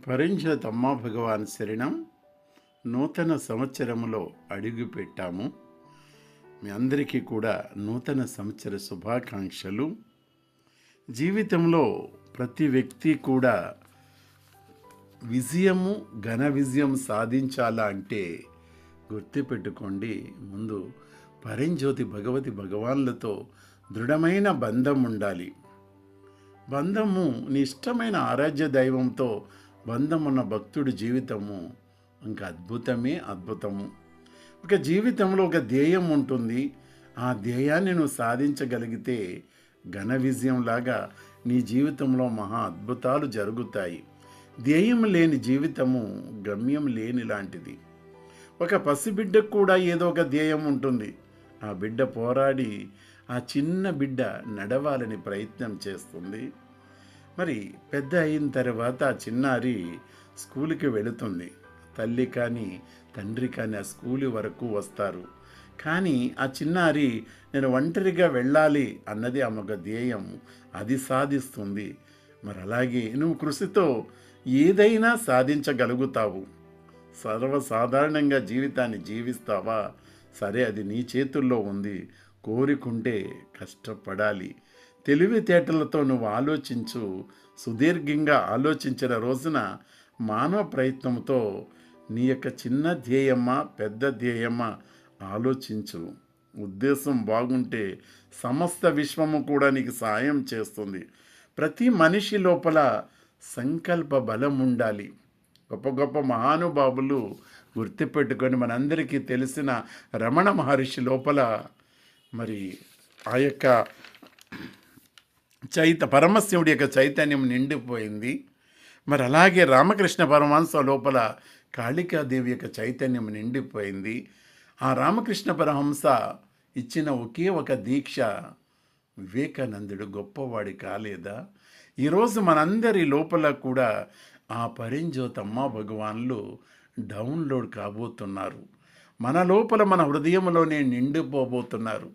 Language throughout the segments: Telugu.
పరంజ్యోతమ్మ భగవాన్ శరణం. నూతన సంవత్సరములో అడుగు పెట్టాము. మీ అందరికీ కూడా నూతన సంవత్సర శుభాకాంక్షలు. జీవితంలో ప్రతి వ్యక్తి కూడా విజయము, ఘన విజయం సాధించాలా అంటే గుర్తుపెట్టుకోండి, ముందు పరంజ్యోతి భగవతి భగవాన్లతో దృఢమైన బంధం ఉండాలి. బంధము నీ ఇష్టమైన ఆరాధ్య దైవంతో బంధం ఉన్న భక్తుడి జీవితము ఇంకా అద్భుతము. ఒక జీవితంలో ఒక ధ్యేయం ఉంటుంది. ఆ ధ్యేయాన్ని నువ్వు సాధించగలిగితే ఘన విజయంలాగా నీ జీవితంలో మహా అద్భుతాలు జరుగుతాయి. ధ్యేయం లేని జీవితము గమ్యం లేని లాంటిది. ఒక పసిబిడ్డకు కూడా ఏదో ఒక ధ్యేయం ఉంటుంది. ఆ బిడ్డ పోరాడి ఆ చిన్న బిడ్డ నడవాలని ప్రయత్నం చేస్తుంది. మరి పెద్ద అయిన తర్వాత ఆ చిన్నారి స్కూల్కి వెళుతుంది. తల్లి కానీ తండ్రి కానీ ఆ స్కూల్ వరకు వస్తారు. కానీ ఆ చిన్నారి నేను ఒంటరిగా వెళ్ళాలి అన్నది ఆమె ఒక ధ్యేయం. అది సాధిస్తుంది. మరి అలాగే నువ్వు కృషితో ఏదైనా సాధించగలుగుతావు. సర్వసాధారణంగా జీవితాన్ని జీవిస్తావా? సరే, అది నీ చేతుల్లో ఉంది. కోరికుంటే కష్టపడాలి. తెలివితేటలతో నువ్వు ఆలోచించు. సుదీర్ఘంగా ఆలోచించిన రోజున మానవ ప్రయత్నంతో నీ యొక్క చిన్న ధ్యేయమా పెద్ద ధ్యేయమా ఆలోచించు. ఉద్దేశం బాగుంటే సమస్త విశ్వము కూడా నీకు సాయం చేస్తుంది. ప్రతి మనిషి లోపల సంకల్ప బలం ఉండాలి. గొప్ప గొప్ప మహానుభావులు గుర్తుపెట్టుకొని మనందరికీ తెలిసిన రమణ మహర్షి లోపల మరి ఆ యొక్క పరమశివుడి యొక్క చైతన్యం నిండిపోయింది. మరి అలాగే రామకృష్ణ పరమహంస లోపల కాళికాదేవి యొక్క చైతన్యం నిండిపోయింది. ఆ రామకృష్ణ పరమహంస ఇచ్చిన ఒకే ఒక దీక్ష, వివేకానందుడు గొప్పవాడి కాలేదా? ఈరోజు మనందరి లోపల కూడా ఆ పరంజ్యోతమ్మ భగవాన్లు డౌన్లోడ్ కాబోతున్నారు. మన లోపల మన హృదయంలోనే నిండిపోబోతున్నారు.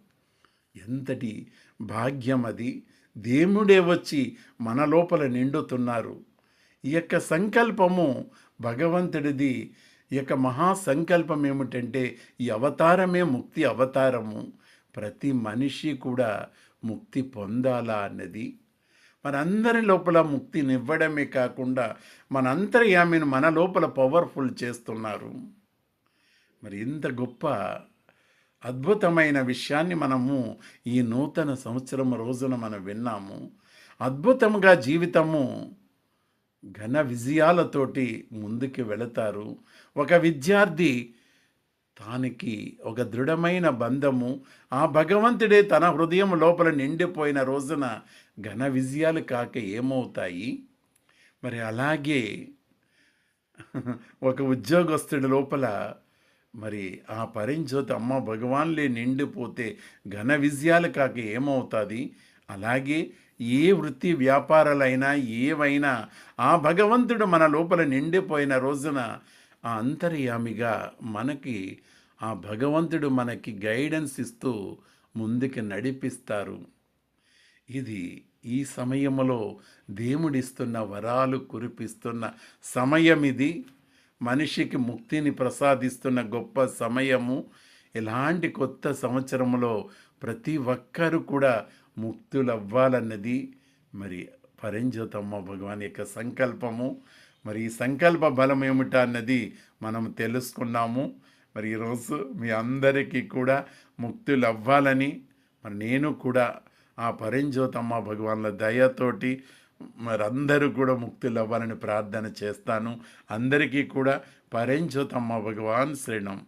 ఎంతటి భాగ్యం అది! దేవుడే వచ్చి మన లోపల నిండుతున్నారు. ఈ యొక్క సంకల్పము భగవంతుడిది. ఈ యొక్క మహాసంకల్పం ఏమిటంటే ఈ అవతారమే ముక్తి అవతారము. ప్రతి మనిషి కూడా ముక్తి పొందాలా అన్నది. మనందరి లోపల ముక్తినివ్వడమే కాకుండా మన అంతర్యామిని మన లోపల పవర్ఫుల్ చేస్తున్నారు. మరి ఇంత గొప్ప అద్భుతమైన విషయాన్ని మనము ఈ నూతన సంవత్సరం రోజున మనం విన్నాము. అద్భుతంగా జీవితము ఘన విజయాలతోటి ముందుకు వెళతారు. ఒక విద్యార్థి తానికి ఒక దృఢమైన బంధము, ఆ భగవంతుడే తన హృదయం లోపల నిండిపోయిన రోజున ఘన విజయాలు కాక ఏమవుతాయి? మరి అలాగే ఒక ఉద్యోగస్తుడి లోపల మరి ఆ పరంజ్యోతి అమ్మ భగవాన్లే నిండిపోతే ఘన విజయాలు కాక ఏమవుతుంది? అలాగే ఏ వృత్తి వ్యాపారాలైనా ఏవైనా ఆ భగవంతుడు మన లోపల నిండిపోయిన రోజున ఆ అంతర్యామిగా మనకి ఆ భగవంతుడు మనకి గైడెన్స్ ఇస్తూ ముందుకు నడిపిస్తారు. ఇది ఈ సమయంలో దేవుడిస్తున్న వరాలు కురిపిస్తున్న సమయం. ఇది మనిషికి ముక్తిని ప్రసాదిస్తున్న గొప్ప సమయము. ఇలాంటి కొత్త సంవత్సరంలో ప్రతి ఒక్కరూ కూడా ముక్తులవ్వాలన్నది మరి పరంజ్యోతమ్మ భగవాన్ యొక్క సంకల్పము. మరి ఈ సంకల్ప బలం ఏమిటా అన్నది మనం తెలుసుకున్నాము. మరి ఈరోజు మీ అందరికీ కూడా ముక్తులు అవ్వాలని మరి నేను కూడా ఆ పరంజ్యోతమ్మ భగవాన్ల దయతోటి మరి అందరూ కూడా ముక్తులు అవ్వాలని ప్రార్థన చేస్తాను. అందరికీ కూడా పరంజ్యోతమ్మ భగవాన్ శరణం.